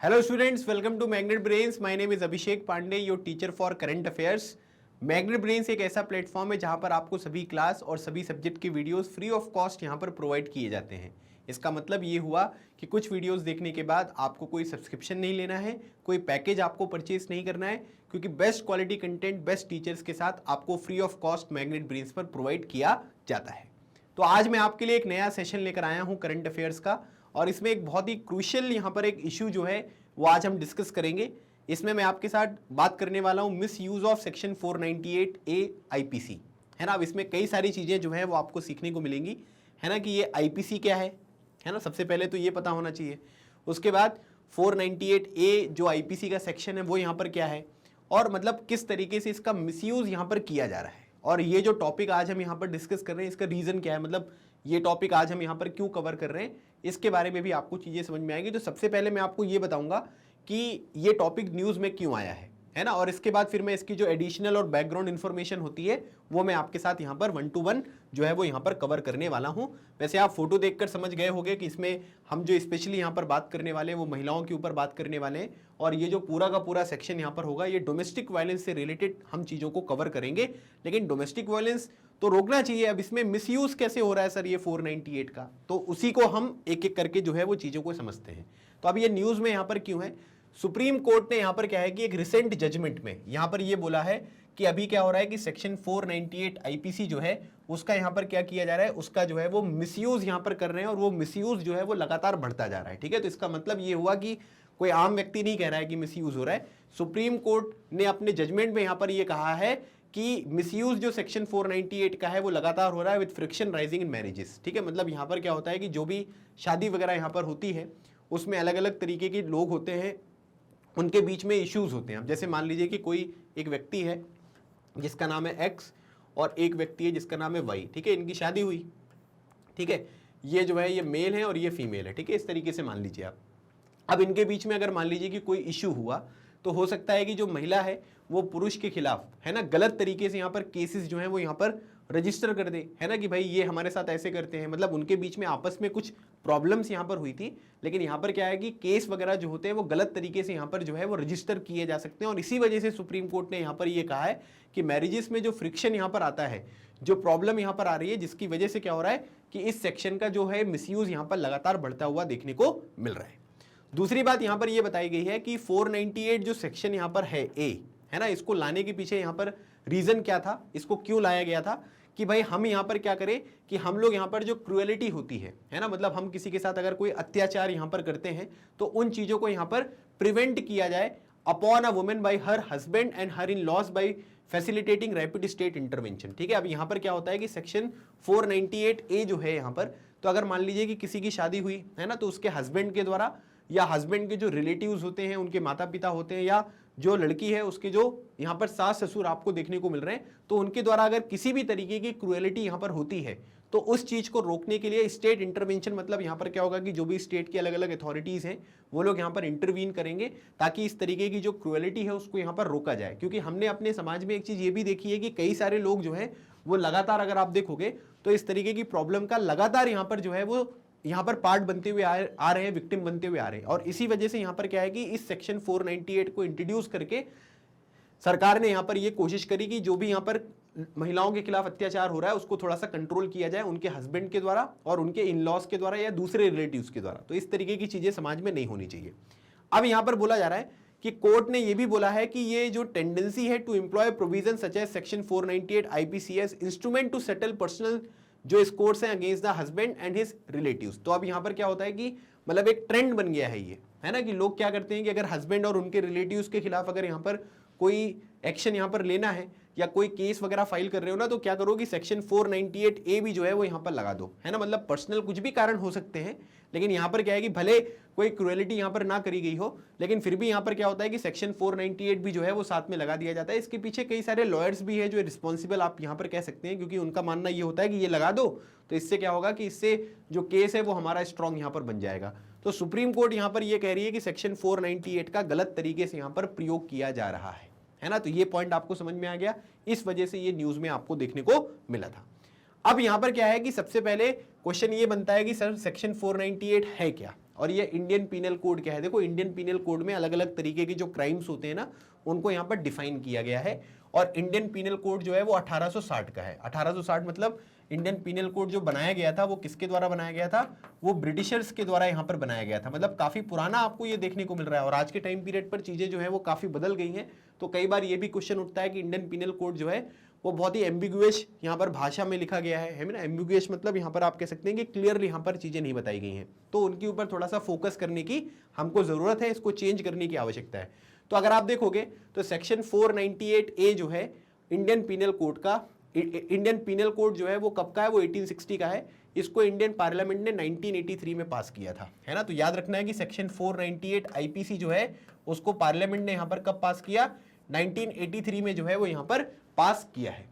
Hello students, welcome to Magnet Brains. My name is Abhishek Pandey, your teacher for current affairs. Magnet brains एक ऐसा platform है जहां पर आपको सभी क्लास और सभी सब्जेक्ट की वीडियोस फ्री ऑफ कॉस्ट यहां पर प्रोवाइड किए जाते हैं। इसका मतलब ये हुआ कि कुछ वीडियोस देखने के बाद आपको कोई सब्सक्रिप्शन नहीं लेना है, कोई पैकेज आपको परचेज नहीं करना है, क्योंकि best quality content best teachers के साथ आपको free of cost magnet brains पर प्रोवाइड किया जाता है। तो आज मैं आपके लिए एक नया सेशन लेकर आया हूँ करंट अफेयर्स का, और इसमें एक बहुत ही क्रूशियल यहाँ पर एक इशू जो है वो आज हम डिस्कस करेंगे। इसमें मैं आपके साथ बात करने वाला हूँ miss use of section 498A IPC, है ना। अब इसमें कई सारी चीज़ें जो है वो आपको सीखने को मिलेंगी, है ना, कि ये IPC क्या है ना। सबसे पहले तो ये पता होना चाहिए। उसके बाद 498A जो IPC का सेक्शन है वो यहाँ पर क्या है, और मतलब किस तरीके से इसका मिसयूज यहाँ पर किया जा रहा है। और ये जो टॉपिक आज हम यहाँ पर डिस्कस कर रहे हैं इसका रीज़न क्या है, मतलब ये टॉपिक आज हम यहाँ पर क्यों कवर कर रहे हैं, इसके बारे में भी आपको चीज़ें समझ में आएंगी। तो सबसे पहले मैं आपको ये बताऊंगा कि ये टॉपिक न्यूज़ में क्यों आया है ना। और इसके बाद फिर मैं इसकी जो एडिशनल और बैकग्राउंड इन्फॉर्मेशन होती है वो मैं आपके साथ यहाँ पर 1 to 1 जो है वो यहाँ पर कवर करने वाला हूँ। वैसे आप फोटो देखकर समझ गए होंगे कि इसमें हम जो स्पेशली यहाँ पर बात करने वाले हैं वो महिलाओं के ऊपर बात करने वाले हैं, और ये जो पूरा का पूरा सेक्शन यहाँ पर होगा ये डोमेस्टिक वायलेंस से रिलेटेड हम चीज़ों को कवर करेंगे। लेकिन डोमेस्टिक वायलेंस तो रोकना चाहिए। अब इसमें मिसयूज कैसे हो रहा है सर ये 498 का, तो उसी को हम एक एक करके जो है वो चीज़ों को समझते हैं। तो अब ये न्यूज़ में यहाँ पर क्यों है, सुप्रीम कोर्ट ने यहाँ पर क्या है कि एक रिसेंट जजमेंट में यहाँ पर ये बोला है कि अभी क्या हो रहा है कि सेक्शन 498 IPC जो है उसका यहाँ पर क्या किया जा रहा है, उसका जो है वो मिसयूज यहाँ पर कर रहे हैं, और वो मिसयूज जो है वो लगातार बढ़ता जा रहा है। ठीक है, तो इसका मतलब ये हुआ कि कोई आम व्यक्ति नहीं कह रहा है कि मिसयूज हो रहा है। सुप्रीम कोर्ट ने अपने जजमेंट में यहाँ पर ये कहा है कि मिसयूज जो सेक्शन 498 का है वो लगातार हो रहा है with friction rising in marriages. ठीक है, मतलब यहाँ पर क्या होता है कि जो भी शादी वगैरह यहाँ पर होती है उसमें अलग अलग तरीके के लोग होते हैं, उनके बीच में इश्यूज होते हैं। अब जैसे मान लीजिए कि कोई एक व्यक्ति है जिसका नाम है X और एक व्यक्ति है जिसका नाम है Y। ठीक है, इनकी शादी हुई। ठीक है, ये जो है ये मेल है और ये फीमेल है। ठीक है, इस तरीके से मान लीजिए आप। अब इनके बीच में अगर मान लीजिए कि कोई इश्यू हुआ तो हो सकता है कि जो महिला है वो पुरुष के खिलाफ, है ना, गलत तरीके से यहाँ पर केसेस जो हैं वो यहाँ पर रजिस्टर कर दे, है ना, कि भाई ये हमारे साथ ऐसे करते हैं। मतलब उनके बीच में आपस में कुछ प्रॉब्लम्स यहाँ पर हुई थी, लेकिन यहाँ पर क्या है कि केस वगैरह जो होते हैं वो गलत तरीके से यहाँ पर जो है वो रजिस्टर किए जा सकते हैं। और इसी वजह से सुप्रीम कोर्ट ने यहाँ पर ये कहा है कि मैरिजेस में जो फ्रिक्शन यहाँ पर आता है, जो प्रॉब्लम यहाँ पर आ रही है, जिसकी वजह से क्या हो रहा है कि इस सेक्शन का जो है मिसयूज यहाँ पर लगातार बढ़ता हुआ देखने को मिल रहा है। दूसरी बात यहाँ पर यह बताई गई है कि 498 जो सेक्शन यहाँ पर है ए, है ना, इसको लाने के पीछे यहाँ पर रीजन क्या था, इसको क्यों लाया गया था कि भाई हम यहाँ पर क्या करें कि हम लोग यहाँ पर जो क्रुएलिटी होती है ना, मतलब हम किसी के साथ अगर कोई अत्याचार यहाँ पर करते हैं तो उन चीजों को यहाँ पर प्रिवेंट किया जाए upon a women by her husband and her in laws by facilitating rapid state intervention. ठीक है, अब यहाँ पर क्या होता है कि सेक्शन 498A जो है यहाँ पर, तो अगर मान लीजिए कि किसी की शादी हुई है ना, तो उसके हस्बैंड के द्वारा या हस्बैंड के जो रिलेटिव्स होते हैं, उनके माता पिता होते हैं, या जो लड़की है उसके जो यहाँ पर सास ससुर आपको देखने को मिल रहे हैं, तो उनके द्वारा अगर किसी भी तरीके की क्रुएलिटी यहाँ पर होती है तो उस चीज को रोकने के लिए स्टेट इंटरवेंशन, मतलब यहाँ पर क्या होगा कि जो भी स्टेट की अलग अलग अथॉरिटीज हैं वो लोग यहाँ पर इंटरवीन करेंगे ताकि इस तरीके की जो क्रुएलिटी है उसको यहाँ पर रोका जाए। क्योंकि हमने अपने समाज में एक चीज ये भी देखी है कि कई सारे लोग जो है वो लगातार, अगर आप देखोगे तो इस तरीके की प्रॉब्लम का लगातार यहाँ पर जो है वो यहाँ पर पार्ट बनते हुए आ रहे हैं, विक्टिम बनते हुए आ रहे हैं। और इसी वजह से यहाँ पर क्या है कि इस सेक्शन 498 को इंट्रोड्यूस करके सरकार ने यहाँ पर ये कोशिश करी कि जो भी यहाँ पर महिलाओं के खिलाफ अत्याचार हो रहा है उसको थोड़ा सा कंट्रोल किया जाए उनके हस्बैंड के द्वारा और उनके इन लॉज के द्वारा या दूसरे रिलेटिव्स के द्वारा। तो इस तरीके की चीजें समाज में नहीं होनी चाहिए। अब यहाँ पर बोला जा रहा है कि कोर्ट ने यह भी बोला है कि ये जो टेंडेंसी है to employ provision such as section 498 IPC as instrument to settle personal जो स्कोर्स हैं against the husband and his relatives. तो अब यहाँ पर क्या होता है कि मतलब एक ट्रेंड बन गया है ये, है ना, कि लोग क्या करते हैं कि अगर हस्बैंड और उनके रिलेटिव्स के खिलाफ अगर यहाँ पर कोई एक्शन यहाँ पर लेना है या कोई केस वगैरह फाइल कर रहे हो ना, तो क्या करो कि सेक्शन 498A भी जो है वो यहाँ पर लगा दो, है ना। मतलब पर्सनल कुछ भी कारण हो सकते हैं, लेकिन यहाँ पर क्या है कि भले कोई क्रुएलिटी यहाँ पर ना करी गई हो, लेकिन फिर भी यहाँ पर क्या होता है कि सेक्शन 498 भी जो है वो साथ में लगा दिया जाता है। इसके पीछे कई सारे लॉयर्स भी हैं जो रिस्पॉन्सिबल आप यहाँ पर कह सकते हैं, क्योंकि उनका मानना ये होता है कि ये लगा दो तो इससे क्या होगा कि इससे जो केस है वो हमारा स्ट्रॉन्ग यहाँ पर बन जाएगा। तो सुप्रीम कोर्ट यहाँ पर ये कह रही है कि सेक्शन 498 का गलत तरीके से यहाँ पर प्रयोग किया जा रहा है ना। तो ये पॉइंट आपको समझ में आ गया, इस वजह से ये न्यूज में आपको देखने को मिला था। अब यहां पर क्या है कि सबसे पहले क्वेश्चन ये बनता है कि सर सेक्शन 498 है क्या। और ये इंडियन पीनल कोड क्या है, देखो इंडियन पीनल कोड में अलग अलग तरीके के जो क्राइम्स होते हैं ना उनको यहाँ पर डिफाइन किया गया है। और इंडियन पीनल कोड जो है वो 1860 का है। 1860 मतलब इंडियन पीनल कोड जो बनाया गया था वो किसके द्वारा बनाया गया था, वो ब्रिटिशर्स के द्वारा यहाँ पर बनाया गया था। मतलब काफी पुराना आपको ये देखने को मिल रहा है। और आज के टाइम पीरियड पर चीजें जो है वो काफी बदल गई हैं। तो कई बार ये भी क्वेश्चन उठता है कि इंडियन पीनल कोड जो है वो बहुत ही एम्बिगुअस यहाँ पर भाषा में लिखा गया है ना। एम्बिगुअस मतलब यहाँ पर आप कह सकते हैं कि क्लियरली यहाँ पर चीजें नहीं बताई गई हैं, तो उनके ऊपर थोड़ा सा फोकस करने की हमको जरूरत है, इसको चेंज करने की आवश्यकता है। तो अगर आप देखोगे तो सेक्शन 498A जो है इंडियन पीनल कोड का, इंडियन पीनल कोड जो है वो कब का है, वो 1860 का है। इसको इंडियन पार्लियामेंट ने 1983 में पास किया था, है ना। तो याद रखना है कि सेक्शन 498 आईपीसी जो है उसको पार्लियामेंट ने यहाँ पर कब पास किया, 1983 में जो है वो यहाँ पर पास किया है।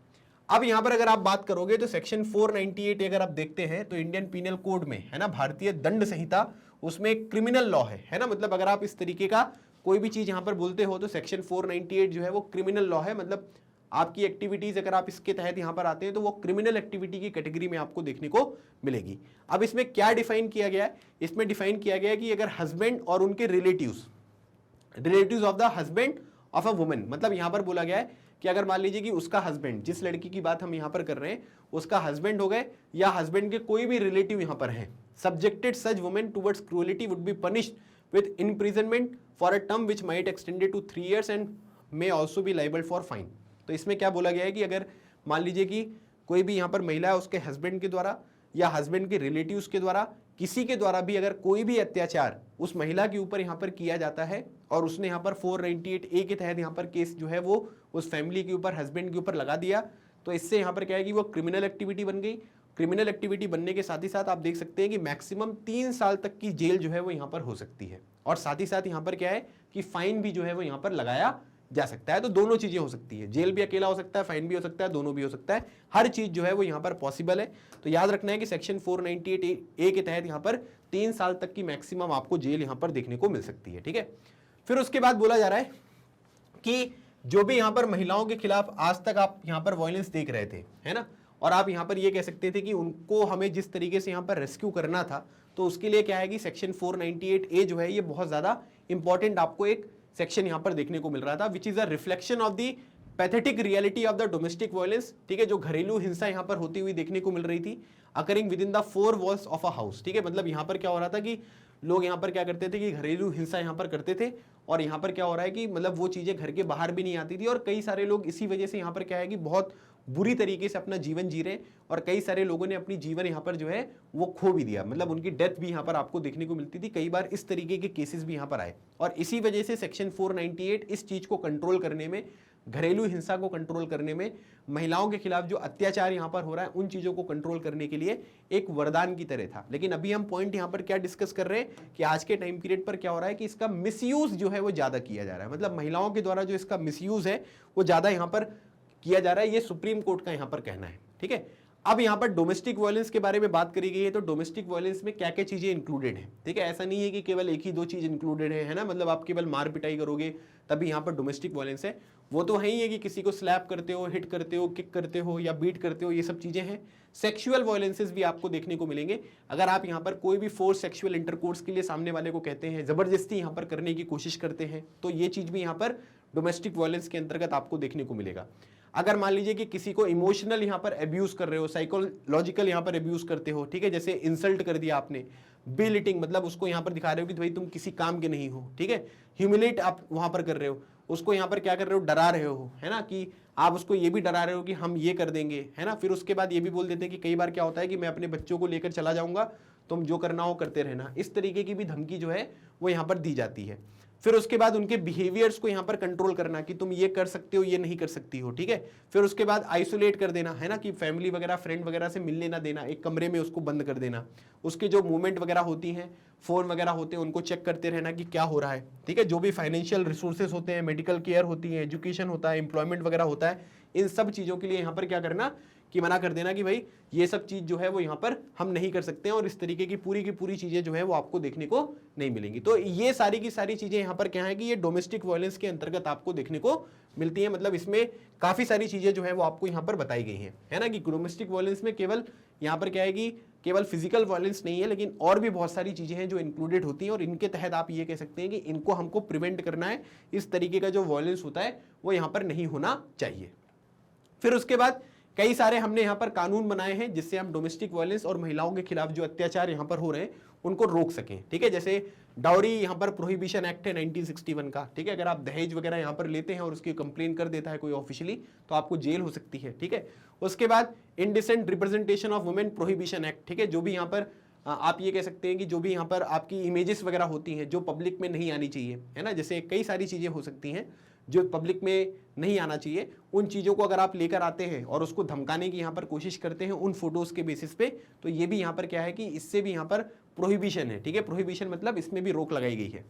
अब यहाँ पर अगर आप बात करोगे तो सेक्शन 498 अगर आप देखते हैं तो इंडियन पीनल कोड में, है ना, भारतीय दंड संहिता, उसमें एक क्रिमिनल लॉ है ना। मतलब अगर आप इस तरीके का कोई भी चीज यहाँ पर बोलते हो तो सेक्शन 498 जो है वो क्रिमिनल लॉ है। मतलब आपकी एक्टिविटीज अगर आप इसके तहत यहाँ पर आते हैं तो वो क्रिमिनल एक्टिविटी की कैटेगरी में आपको देखने को मिलेगी। अब इसमें क्या डिफाइन किया गया है, इसमें डिफाइन किया गया है कि अगर हस्बैंड और उनके relatives of the husband of a woman, मतलब यहाँ पर बोला गया है कि अगर मान लीजिए कि उसका हस्बैंड, जिस लड़की की बात हम यहाँ पर कर रहे हैं, उसका हस्बैंड हो गए या हस्बैंड के कोई भी रिलेटिव यहाँ पर हैं, subjected such women towards cruelty would be punished with imprisonment for a term which might extended to 3 years and may also be liable for fine. तो इसमें क्या बोला गया है कि अगर मान लीजिए कि कोई भी यहाँ पर महिला है, उसके हस्बैंड के द्वारा या हस्बैंड के रिलेटिव्स के द्वारा, किसी के द्वारा भी अगर कोई भी अत्याचार उस महिला के ऊपर यहाँ पर किया जाता है और उसने यहाँ पर 498A के तहत यहाँ पर केस जो है वो उस फैमिली के ऊपर, हस्बैंड के ऊपर लगा दिया, तो इससे यहाँ पर क्या है कि वो क्रिमिनल एक्टिविटी बन गई। क्रिमिनल एक्टिविटी बनने के साथ ही साथ आप देख सकते हैं कि मैक्सिमम 3 साल तक की जेल जो है वो यहाँ पर हो सकती है। और साथ ही साथ यहाँ पर क्या है कि फाइन भी जो है वो यहाँ पर लगाया जा सकता है। तो दोनों चीजें हो सकती है, जेल भी अकेला हो सकता है, फाइन भी हो सकता है, दोनों भी हो सकता है, हर चीज जो है वो यहाँ पर पॉसिबल है। तो याद रखना है कि सेक्शन 498A के तहत यहाँ पर 3 साल तक की मैक्सिमम आपको जेल यहाँ पर देखने को मिल सकती है, ठीक है। फिर उसके बाद बोला जा रहा है कि जो भी यहाँ पर महिलाओं के खिलाफ आज तक आप यहाँ पर वायलेंस देख रहे थे, है ना, और आप यहाँ पर ये कह सकते थे कि उनको हमें जिस तरीके से यहाँ पर रेस्क्यू करना था, तो उसके लिए क्या है कि सेक्शन 498A जो है ये बहुत ज्यादा इंपॉर्टेंट आपको एक सेक्शन यहाँ पर देखने को मिल रहा था, which is a reflection of the pathetic reality of the domestic violence, ठीक है, जो घरेलू हिंसा यहाँ पर होती हुई देखने को मिल रही थी, occurring with in the 4 walls of a house, ठीक है। मतलब यहाँ पर क्या हो रहा था कि लोग यहाँ पर क्या करते थे कि घरेलू हिंसा यहाँ पर करते थे, और यहाँ पर क्या हो रहा है कि मतलब वो चीजें घर के बाहर भी नहीं आती थी, और कई सारे लोग इसी वजह से यहाँ पर क्या है कि बहुत बुरी तरीके से अपना जीवन जी रहे हैं, और कई सारे लोगों ने अपनी जीवन यहाँ पर जो है वो खो भी दिया, मतलब उनकी डेथ भी यहाँ पर आपको देखने को मिलती थी। कई बार इस तरीके के केसेस भी यहाँ पर आए, और इसी वजह से सेक्शन 498 इस चीज को कंट्रोल करने में, घरेलू हिंसा को कंट्रोल करने में, महिलाओं के खिलाफ जो अत्याचार यहाँ पर हो रहा है उन चीजों को कंट्रोल करने के लिए एक वरदान की तरह था। लेकिन अभी हम पॉइंट यहाँ पर क्या डिस्कस कर रहे हैं कि आज के टाइम पीरियड पर क्या हो रहा है कि इसका मिसयूज जो है वो ज्यादा किया जा रहा है, मतलब महिलाओं के द्वारा जो इसका मिसयूज है वो ज्यादा यहाँ पर किया जा रहा है, ये सुप्रीम कोर्ट का यहाँ पर कहना है, ठीक है। अब यहाँ पर डोमेस्टिक वायलेंस के बारे में बात करी गई है, तो डोमेस्टिक वायलेंस में क्या क्या चीजें इंक्लूडेड है, ठीक है। ऐसा नहीं है कि केवल एक ही 2 चीज इंक्लूडेड है ना, मतलब आप केवल मार पिटाई करोगे तभी यहाँ पर डोमेस्टिक वायलेंस है, वो तो है ही है कि किसी को स्लैप करते हो, हिट करते हो, किक करते हो या बीट करते हो, ये सब चीजें हैं। सेक्सुअल वायलेंसेस भी आपको देखने को मिलेंगे, अगर आप यहाँ पर कोई भी फोर्स सेक्सुअल इंटरकोर्स के लिए सामने वाले को कहते हैं, जबरदस्ती यहाँ पर करने की कोशिश करते हैं, तो ये चीज भी यहाँ पर डोमेस्टिक वायलेंस के अंतर्गत आपको देखने को मिलेगा। अगर मान लीजिए कि किसी को इमोशनल यहाँ पर अब्यूज कर रहे हो, साइकोलॉजिकल यहाँ पर अब्यूज करते हो, ठीक है, जैसे इंसल्ट कर दिया आपने, बिलिटिंग मतलब उसको यहाँ पर दिखा रहे हो कि भाई तुम किसी काम के नहीं हो, ठीक है, ह्यूमिलेट आप वहां पर कर रहे हो, उसको यहाँ पर क्या कर रहे हो, डरा रहे हो, है ना, कि आप उसको ये भी डरा रहे हो कि हम ये कर देंगे, है ना। फिर उसके बाद ये भी बोल देते हैं कि कई बार क्या होता है कि मैं अपने बच्चों को लेकर चला जाऊंगा, तुम जो करना हो करते रहना, इस तरीके की भी धमकी जो है वो यहाँ पर दी जाती है। फिर उसके बाद उनके बिहेवियर्स को यहाँ पर कंट्रोल करना कि तुम ये कर सकते हो, ये नहीं कर सकती हो, ठीक है। फिर उसके बाद आइसोलेट कर देना, है ना, कि फैमिली वगैरह, फ्रेंड वगैरह से मिलने ना देना, एक कमरे में उसको बंद कर देना, उसके जो मूवमेंट वगैरह होती हैं, फोन वगैरह होते हैं, उनको चेक करते रहना कि क्या हो रहा है, ठीक है। जो भी फाइनेंशियल रिसोर्सेज होते हैं, मेडिकल केयर होती है, एजुकेशन होता है, एम्प्लॉयमेंट वगैरह होता है, इन सब चीजों के लिए यहाँ पर क्या करना कि मना कर देना कि भाई ये सब चीज जो है वो यहाँ पर हम नहीं कर सकते हैं, और इस तरीके की पूरी चीजें जो है वो आपको देखने को नहीं मिलेंगी। तो ये सारी की सारी चीजें यहाँ पर क्या है कि ये डोमेस्टिक वायलेंस के अंतर्गत आपको देखने को मिलती है। मतलब इसमें काफी सारी चीजें जो है वो आपको यहाँ पर बताई गई हैं, है ना, कि डोमेस्टिक वायलेंस में केवल यहाँ पर क्या है कि केवल फिजिकल वायलेंस नहीं है, लेकिन और भी बहुत सारी चीजें हैं जो इंक्लूडेड होती हैं, और इनके तहत आप ये कह सकते हैं कि इनको हमको प्रिवेंट करना है। इस तरीके का जो वायलेंस होता है वो यहाँ पर नहीं होना चाहिए। फिर उसके बाद कई सारे हमने यहाँ पर कानून बनाए हैं जिससे हम डोमेस्टिक वायलेंस और महिलाओं के खिलाफ जो अत्याचार यहाँ पर हो रहे हैं उनको रोक सकें। ठीक है, जैसे डाउरी यहाँ पर प्रोहिबिशन एक्ट है 1961 का। ठीक है, अगर आप दहेज वगैरह यहाँ पर लेते हैं और उसकी कंप्लेन कर देता है कोई ऑफिशियली, तो आपको जेल हो सकती है। ठीक है, उसके बाद indecent representation of women prohibition act. ठीक है, जो भी यहाँ पर आप ये कह सकते हैं कि जो भी यहाँ पर आपकी इमेजेस वगैरह होती हैं जो पब्लिक में नहीं आनी चाहिए, है ना, जैसे कई सारी चीजें हो सकती हैं जो पब्लिक में नहीं आना चाहिए, उन चीज़ों को अगर आप लेकर आते हैं और उसको धमकाने की यहाँ पर कोशिश करते हैं उन फोटोज़ के बेसिस पे, तो ये भी यहाँ पर क्या है कि इससे भी यहाँ पर प्रोहिबिशन है। ठीक है, प्रोहिबिशन मतलब इसमें भी रोक लगाई गई है।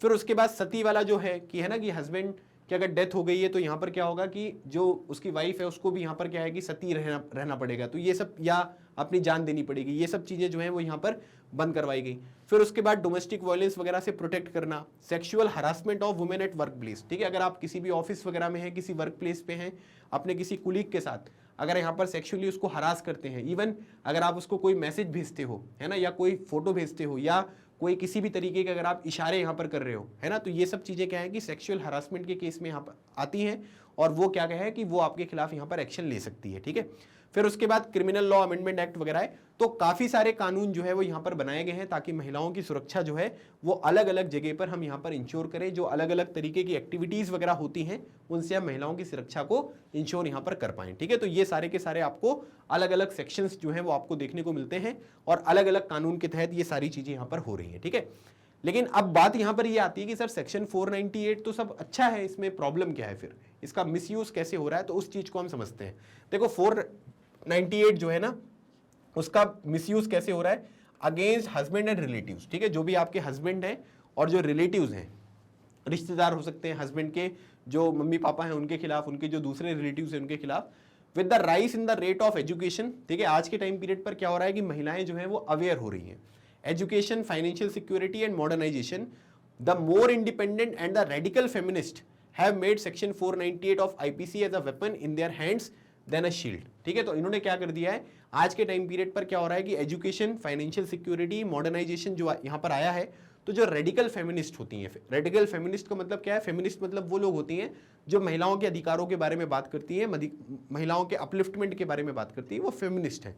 फिर उसके बाद सती वाला जो है कि है ना कि हस्बैंड कि अगर डेथ हो गई है तो यहाँ पर क्या होगा कि जो उसकी वाइफ है उसको भी यहाँ पर क्या है कि सती रहना पड़ेगा, तो ये सब, या अपनी जान देनी पड़ेगी, ये सब चीज़ें जो हैं वो यहाँ पर बंद करवाई गई। फिर उसके बाद डोमेस्टिक वायलेंस वगैरह से प्रोटेक्ट करना, sexual harassment of women at work place. ठीक है, अगर आप किसी भी ऑफिस वगैरह में हैं, किसी वर्क प्लेस पे हैं, अपने किसी कुलीग के साथ अगर यहाँ पर सेक्सुअली उसको हरास करते हैं, इवन अगर आप उसको कोई मैसेज भेजते हो, है ना, या कोई फोटो भेजते हो, या कोई किसी भी तरीके के अगर आप इशारे यहाँ पर कर रहे हो, है ना, तो ये सब चीज़ें क्या है कि सेक्सुअल हरासमेंट के केस में यहाँ पर आती हैं, और वो क्या है कि वो आपके खिलाफ यहाँ पर एक्शन ले सकती है। ठीक है, फिर उसके बाद क्रिमिनल लॉ अमेंडमेंट एक्ट वगैरह है। तो काफ़ी सारे कानून जो है वो यहाँ पर बनाए गए हैं ताकि महिलाओं की सुरक्षा जो है वो अलग अलग जगह पर हम यहाँ पर इंश्योर करें। जो अलग अलग तरीके की एक्टिविटीज़ वगैरह होती हैं उनसे हम महिलाओं की सुरक्षा को इंश्योर यहाँ पर कर पाएँ। ठीक है, तो ये सारे के सारे आपको अलग अलग सेक्शंस जो हैं वो आपको देखने को मिलते हैं, और अलग अलग कानून के तहत ये सारी चीज़ें यहाँ पर हो रही हैं। ठीक है, लेकिन अब बात यहाँ पर ये आती है कि सर सेक्शन 498 तो सब अच्छा है, इसमें प्रॉब्लम क्या है, फिर इसका मिसयूज कैसे हो रहा है, तो उस चीज़ को हम समझते हैं। देखो 498 जो है ना उसका मिसयूज कैसे हो रहा है, अगेंस्ट हस्बैंड एंड रिलेटिव्स। ठीक है, जो भी आपके हस्बैंड हैं और जो रिलेटिव्स हैं, रिश्तेदार हो सकते हैं हस्बैंड के, जो मम्मी पापा हैं उनके खिलाफ, उनके जो दूसरे रिलेटिव्स हैं उनके खिलाफ, with the rise in the rate of education. ठीक है, आज के टाइम पीरियड पर क्या हो रहा है कि महिलाएं जो हैं वो अवेयर हो रही हैं, education, financial security and modernization, the more independent and the radical feminist have made section 498 of IPC as a weapon in their hands than a shield. ठीक है, तो इन्होंने क्या कर दिया है, आज के टाइम पीरियड पर क्या हो रहा है कि एजुकेशन, फाइनेंशियल सिक्योरिटी, मॉडर्नाइजेशन जो यहाँ पर आया है, तो जो रेडिकल फेमिनिस्ट होती हैं, रेडिकल फेमिनिस्ट का मतलब क्या है, फेमिनिस्ट मतलब वो लोग होती हैं जो महिलाओं के अधिकारों के बारे में बात करती हैं, महिलाओं के अपलिफ्टमेंट के बारे में बात करती है, वो फेमिनिस्ट है।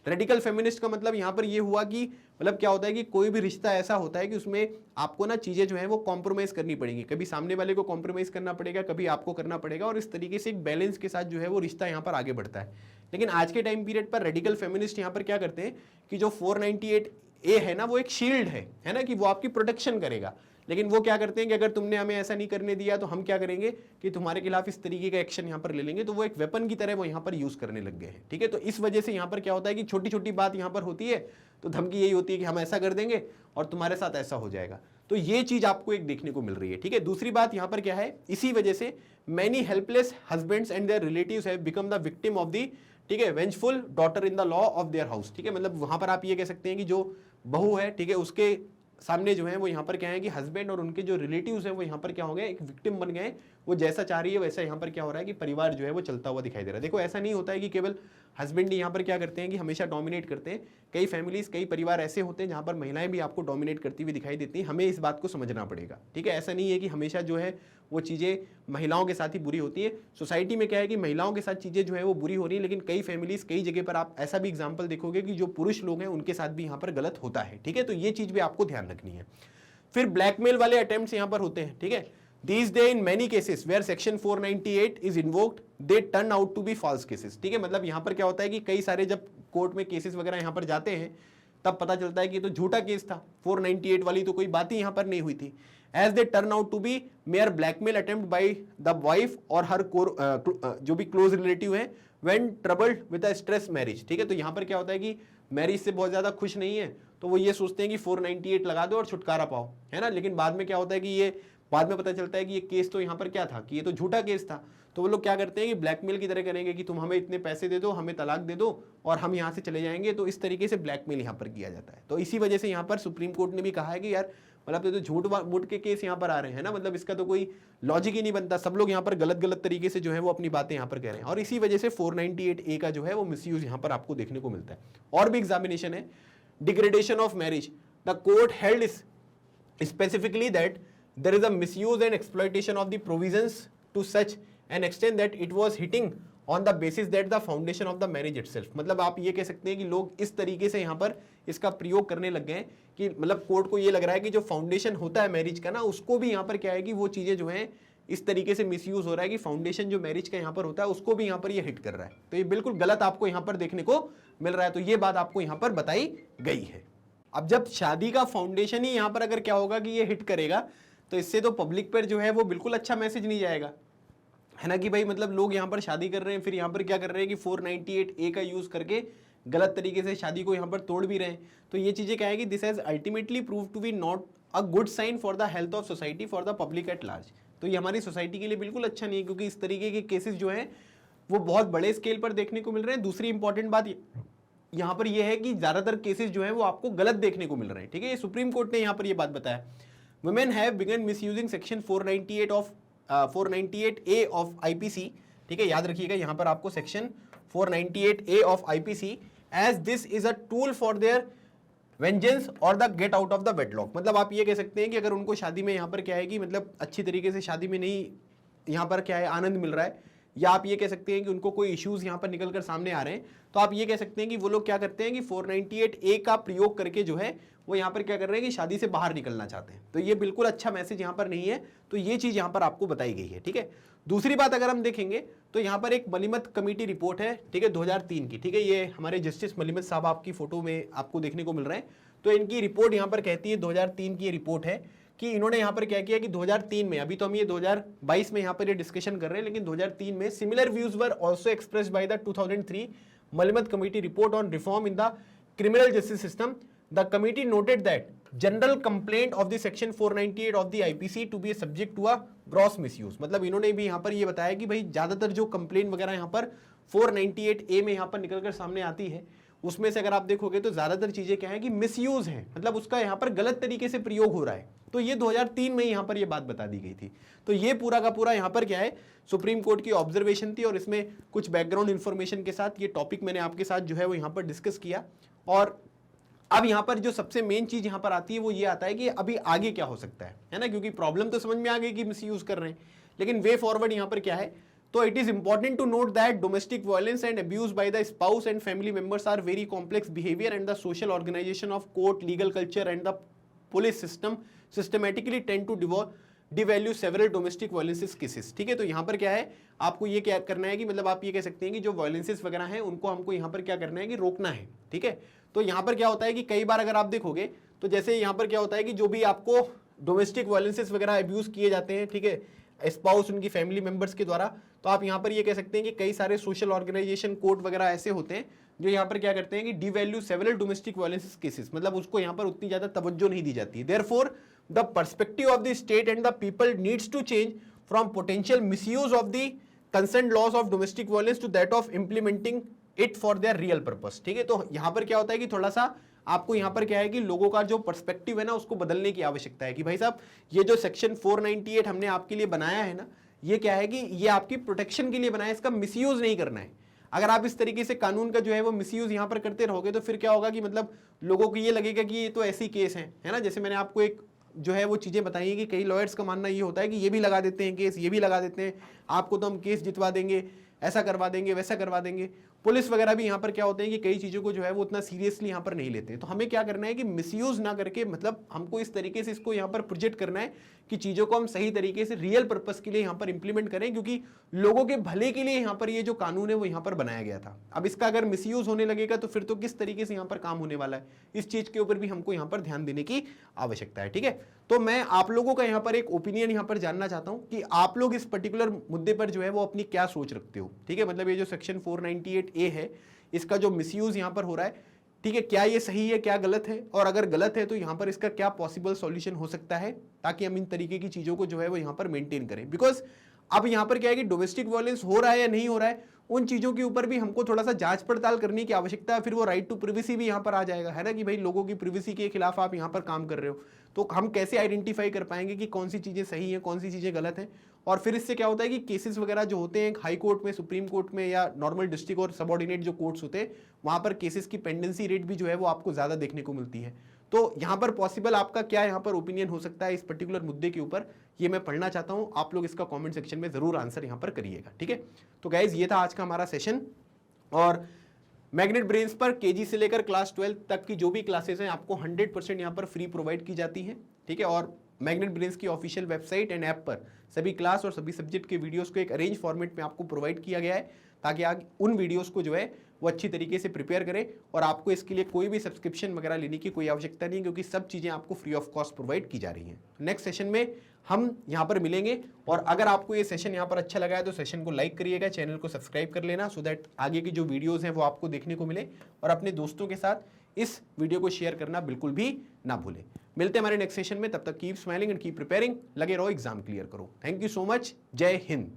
रेडिकल फेमिनिस्ट का मतलब यहाँ पर ये हुआ कि मतलब क्या होता है कि कोई भी रिश्ता ऐसा होता है कि उसमें आपको ना चीज़ें जो है वो कॉम्प्रोमाइज़ करनी पड़ेंगी, कभी सामने वाले को कॉम्प्रोमाइज़ करना पड़ेगा, कभी आपको करना पड़ेगा, और इस तरीके से एक बैलेंस के साथ जो है वो रिश्ता यहाँ पर आगे बढ़ता है। लेकिन आज के टाइम पीरियड पर रेडिकल फेमिनिस्ट यहाँ पर क्या करते हैं कि जो 498A है ना वो एक शील्ड है ना, कि वो आपकी प्रोटेक्शन करेगा, लेकिन वो क्या करते हैं कि अगर तुमने हमें ऐसा नहीं करने दिया तो हम क्या करेंगे कि तुम्हारे खिलाफ इस तरीके का एक्शन यहाँ पर ले लेंगे, तो वो एक वेपन की तरह वो यहाँ पर यूज करने लग गए हैं। ठीक है, तो इस वजह से यहाँ पर क्या होता है कि छोटी छोटी बात यहाँ पर होती है तो धमकी यही होती है कि हम ऐसा कर देंगे और तुम्हारे साथ ऐसा हो जाएगा, तो ये चीज आपको एक देखने को मिल रही है। ठीक है, दूसरी बात यहाँ पर क्या है, इसी वजह से many helpless husbands and their relatives have become the victim of the, ठीक है, vengeful daughter in the law of their house. ठीक है, मतलब वहां पर आप ये कह सकते हैं कि जो बहू है, ठीक है, उसके सामने जो है वो यहाँ पर क्या है कि हस्बैंड और उनके जो रिलेटिव्स हैं वो यहाँ पर क्या हो गए, एक विक्टिम बन गए, वो जैसा चाह रही है वैसा यहाँ पर क्या हो रहा है कि परिवार जो है वो चलता हुआ दिखाई दे रहा है। देखो ऐसा नहीं होता है कि केवल हस्बैंड यहाँ पर क्या करते हैं कि हमेशा डोमिनेट करते हैं, कई फैमिलीज, कई परिवार ऐसे होते हैं जहाँ पर महिलाएं भी आपको डोमिनेट करती हुई दिखाई देती हैं, हमें इस बात को समझना पड़ेगा। ठीक है, ऐसा नहीं है कि हमेशा जो है वो चीज़ें महिलाओं के साथ ही बुरी होती है। सोसाइटी में क्या है कि महिलाओं के साथ चीज़ें जो है वो बुरी हो रही है, लेकिन कई फैमिलीज, कई जगह पर आप ऐसा भी एग्जाम्पल देखोगे कि जो पुरुष लोग हैं उनके साथ भी यहाँ पर गलत होता है। ठीक है, तो ये चीज़ भी आपको ध्यान रखनी है। फिर ब्लैकमेल वाले अटेम्प्ट्स यहाँ पर होते हैं। ठीक है, These day in many cases where section 498 is invoked, they turn out to be false cases। ठीक है, मतलब यहाँ पर क्या होता है कि कई सारे जब कोर्ट में केसेस वगैरह यहाँ पर जाते हैं तब पता चलता है कि तो झूठा केस था, 498 वाली तो कोई बात ही यहाँ पर नहीं हुई थी। As they turn out to be mere blackmail attempt by the wife or her जो भी क्लोज रिलेटिव है when troubled with a stress marriage। ठीक है, तो यहाँ पर क्या होता है कि मैरिज से बहुत ज्यादा खुश नहीं है तो वो ये सोचते हैं कि 498 लगा दो और छुटकारा पाओ, है ना, लेकिन बाद में क्या होता है कि ये बाद में पता चलता है कि ये केस तो यहाँ पर क्या था कि ये तो झूठा केस था, तो वो लोग क्या करते हैं कि ब्लैकमेल की तरह करेंगे कि तुम हमें इतने पैसे दे दो, हमें तलाक दे दो और हम यहाँ से चले जाएंगे, तो इस तरीके से ब्लैकमेल यहाँ पर किया जाता है। तो इसी वजह से यहाँ पर सुप्रीम कोर्ट ने भी कहा है कि यार मतलब ये तो झूठ मूठ के केस यहाँ पर आ रहे हैं ना, मतलब इसका तो कोई लॉजिक ही नहीं बनता, सब लोग यहाँ पर गलत गलत तरीके से जो है वो अपनी बातें यहाँ पर कह रहे हैं, और इसी वजह से 498A का जो है वो मिसयूज यहाँ पर आपको देखने को मिलता है। और भी एग्जामिनेशन है, degradation of marriage, the court held specifically that there is a misuse and exploitation of the provisions to such an extent that it was hitting on the basis that the foundation of the marriage itself, मतलब आप ये कह सकते हैं कि लोग इस तरीके से यहाँ पर इसका प्रयोग करने लग गए हैं कि मतलब कोर्ट को ये लग रहा है कि जो फाउंडेशन होता है मैरिज का ना, उसको भी यहाँ पर क्या है कि वो चीजें जो है इस तरीके से मिसयूज हो रहा है कि फाउंडेशन जो मैरिज का यहाँ पर होता है उसको भी यहाँ पर ये हिट कर रहा है। तो ये बिल्कुल गलत आपको यहाँ पर देखने को मिल रहा है, तो ये बात आपको यहाँ पर बताई गई है। अब जब शादी का फाउंडेशन ही यहाँ पर अगर क्या होगा कि ये हिट करेगा, तो इससे तो पब्लिक पर जो है वो बिल्कुल अच्छा मैसेज नहीं जाएगा, है ना, कि भाई मतलब लोग यहाँ पर शादी कर रहे हैं, फिर यहाँ पर क्या कर रहे हैं कि 498A का यूज करके गलत तरीके से शादी को यहाँ पर तोड़ भी रहे हैं। तो ये चीजें क्या है कि this has ultimately prove to be not a good sign for the health of society, for the public at large. तो ये हमारी सोसाइटी के लिए बिल्कुल अच्छा नहीं है, क्योंकि इस तरीके के केसेस जो है वो बहुत बड़े स्केल पर देखने को मिल रहे हैं। दूसरी इंपॉर्टेंट बात यहाँ पर यह है कि ज्यादातर केसेस जो है वो आपको गलत देखने को मिल रहे हैं, ठीक है। ये सुप्रीम कोर्ट ने यहाँ पर ये बात बताया, women have begun misusing section 498A of IPC, ठीक है, याद रखिएगा यहाँ पर आपको section 498A of IPC, as this is a tool for their vengeance और the get out of the wedlock. मतलब आप ये कह सकते हैं कि अगर उनको शादी में यहाँ पर क्या है कि मतलब अच्छी तरीके से शादी में नहीं यहाँ पर क्या है आनंद मिल रहा है, या आप ये कह सकते हैं कि उनको कोई इश्यूज यहाँ पर निकल कर सामने आ रहे हैं, तो आप ये कह सकते हैं कि वो लोग क्या करते हैं कि 498A का प्रयोग करके जो है वो यहाँ पर क्या कर रहे हैं कि शादी से बाहर निकलना चाहते हैं। तो ये बिल्कुल अच्छा मैसेज यहाँ पर नहीं है, तो ये चीज यहाँ पर आपको बताई गई है, ठीक है। दूसरी बात अगर हम देखेंगे तो यहाँ पर एक मलिमत कमेटी रिपोर्ट है, ठीक है, 2003 की, ठीक है, ये हमारे जस्टिस मलिमत साहब आपकी फोटो में आपको देखने को मिल रहे हैं। तो इनकी रिपोर्ट यहाँ पर कहती है, 2003 की रिपोर्ट है कि इन्होंने यहाँ पर क्या किया कि 2003 में, अभी तो हम ये 2022 में यहाँ पर ये डिस्कशन कर रहे हैं, लेकिन 2003 में similar views were also expressed by the 2003 Malimath committee report on reform in the criminal justice system. The committee noted that general complaint of the section 498 of the IPC to be subject to a gross misuse. मतलब इन्होंने भी यहाँ पर ये बताया कि भाई ज्यादातर जो कंप्लेंट वगैरह यहाँ पर 498A में यहाँ पर निकलकर सामने आती है, उसमें से अगर आप देखोगे तो ज्यादातर चीजें क्या है कि मिसयूज है, मतलब उसका यहाँ पर गलत तरीके से प्रयोग हो रहा है। तो ये 2003 में यहाँ पर ये बात बता दी गई थी। तो ये पूरा का पूरा यहाँ पर क्या है सुप्रीम कोर्ट की ऑब्जर्वेशन थी, और इसमें कुछ बैकग्राउंड इंफॉर्मेशन के साथ ये टॉपिक मैंने आपके साथ जो है वो यहाँ पर डिस्कस किया। और अब यहाँ पर जो सबसे मेन चीज यहाँ पर आती है वो ये आता है कि अभी आगे क्या हो सकता है ना, क्योंकि प्रॉब्लम तो समझ में आ गई कि मिसयूज कर रहे हैं, लेकिन वे फॉरवर्ड यहाँ पर क्या है। तो it is important to note that domestic violence and abuse by the spouse and family members are very complex behaviour and the social organisation of court legal culture and the police system systematically tend to devalue several domestic violences cases, ठीक है। तो यहाँ पर क्या है, आपको ये क्या करना है कि मतलब आप ये कह सकते हैं कि जो वायलेंसेस वगैरह हैं उनको हमको यहाँ पर क्या करना है कि रोकना है, ठीक है। तो यहाँ पर क्या होता है कि कई बार अगर आप देखोगे तो जैसे यहाँ पर क्या होता है कि जो भी आपको डोमेस्टिक वायलेंसेस वगैरह अब्यूज किए जाते हैं, ठीक है, स्पाउस उनकी फैमिली मेंबर्स के द्वारा, तो आप यहाँ पर ये कह सकते हैं कि कई सारे सोशल ऑर्गेनाइजेशन कोर्ट वगैरह ऐसे होते हैं जो यहाँ पर क्या करते हैं कि devalue several domestic violences cases, मतलब उसको यहाँ पर उतनी ज्यादा तवज्जो नहीं दी जाती है। Therefore the perspective of the state and the people needs to change from potential misuse of the concern laws of domestic violence to that of implementing it for their real purpose, ठीक है। तो यहाँ पर क्या होता है कि थोड़ा सा आपको यहाँ पर क्या है कि लोगों का जो पर्सपेक्टिव है ना उसको बदलने की आवश्यकता है कि भाई साहब ये जो सेक्शन 498 हमने आपके लिए बनाया है ना, ये क्या है कि ये आपकी प्रोटेक्शन के लिए बनाया है, इसका मिसयूज नहीं करना है। अगर आप इस तरीके से कानून का जो है वो मिसयूज यहाँ पर करते रहोगे तो फिर क्या होगा कि मतलब लोगों को ये लगेगा कि ये तो ऐसी केस है ना। जैसे मैंने आपको एक जो है वो चीजें बताई है कि कई लॉयर्स का मानना ये होता है कि ये भी लगा देते हैं केस, ये भी लगा देते हैं, आपको तो हम केस जितवा देंगे, ऐसा करवा देंगे, वैसा करवा देंगे। पुलिस वगैरह भी यहाँ पर क्या होते हैं कि कई चीज़ों को जो है वो उतना सीरियसली यहाँ पर नहीं लेते। तो हमें क्या करना है कि मिसयूज ना करके मतलब हमको इस तरीके से इसको यहाँ पर प्रोजेक्ट करना है कि चीज़ों को हम सही तरीके से रियल पर्पस के लिए यहाँ पर इंप्लीमेंट करें, क्योंकि लोगों के भले के लिए यहाँ पर ये जो कानून है वो यहाँ पर बनाया गया था। अब इसका अगर मिसयूज होने लगेगा तो फिर तो किस तरीके से यहाँ पर काम होने वाला है, इस चीज़ के ऊपर भी हमको यहाँ पर ध्यान देने की आवश्यकता है, ठीक है। तो मैं आप लोगों का यहाँ पर एक ओपिनियन यहाँ पर जानना चाहता हूँ कि आप लोग इस पर्टिकुलर मुद्दे पर जो है वो अपनी क्या सोच रखते हो, ठीक है। मतलब ये जो सेक्शन 498A है इसका जो मिसयूज यहाँ पर हो रहा है, ठीक है, क्या ये सही है, क्या गलत है, और अगर गलत है तो यहाँ पर इसका क्या पॉसिबल सॉल्यूशन हो सकता है ताकि हम इन तरीके की चीजों को जो है वो यहाँ पर मेंटेन करें। बिकॉज अब यहाँ पर क्या है कि डोमेस्टिक वायलेंस हो रहा है या नहीं हो रहा है, उन चीजों के ऊपर भी हमको थोड़ा सा जांच पड़ताल करने की आवश्यकता है। फिर वो राइट टू प्रिवेसी भी यहाँ पर आ जाएगा, है ना, कि भाई लोगों की प्रिवेसी के खिलाफ आप यहाँ पर काम कर रहे हो। तो हम कैसे आइडेंटिफाई कर पाएंगे कि कौन सी चीज़ें सही हैं, कौन सी चीज़ें गलत हैं। और फिर इससे क्या होता है कि केसेस वगैरह जो होते हैं हाई कोर्ट में, सुप्रीम कोर्ट में या नॉर्मल डिस्ट्रिक्ट और सबऑर्डिनेट जो कोर्ट्स होते हैं, वहाँ पर केसेस की पेंडेंसी रेट भी जो है वो आपको ज़्यादा देखने को मिलती है। तो यहाँ पर पॉसिबल आपका क्या यहाँ पर ओपिनियन हो सकता है इस पर्टिकुलर मुद्दे के ऊपर, ये मैं पढ़ना चाहता हूँ। आप लोग इसका कमेंट सेक्शन में जरूर आंसर यहाँ पर करिएगा, ठीक है। तो गाइज ये था आज का हमारा सेशन, और मैग्नेट ब्रेन्स पर केजी से लेकर क्लास 12 तक की जो भी क्लासेस हैं आपको 100% यहाँ पर फ्री प्रोवाइड की जाती हैं, ठीक है। और मैग्नेट ब्रेन्स की ऑफिशियल वेबसाइट एंड ऐप पर सभी क्लास और सभी सब्जेक्ट के वीडियोस को एक अरेंज फॉर्मेट में आपको प्रोवाइड किया गया है, ताकि आप उन वीडियोस को जो है वो अच्छी तरीके से प्रिपेयर करें। और आपको इसके लिए कोई भी सब्सक्रिप्शन वगैरह लेने की कोई आवश्यकता नहीं, क्योंकि सब चीज़ें आपको फ्री ऑफ कॉस्ट प्रोवाइड की जा रही हैं। नेक्स्ट सेशन में हम यहाँ पर मिलेंगे, और अगर आपको ये सेशन यहाँ पर अच्छा लगा है तो सेशन को लाइक करिएगा, चैनल को सब्सक्राइब कर लेना, सो दैट आगे की जो वीडियोज़ हैं वो आपको देखने को मिले। और अपने दोस्तों के साथ इस वीडियो को शेयर करना बिल्कुल भी ना भूलें। मिलते हैं हमारे नेक्स्ट सेशन में, तब तक keep smiling and keep preparing. लगे रहो, एग्जाम क्लियर करो। थैंक यू सो मच, जय हिंद।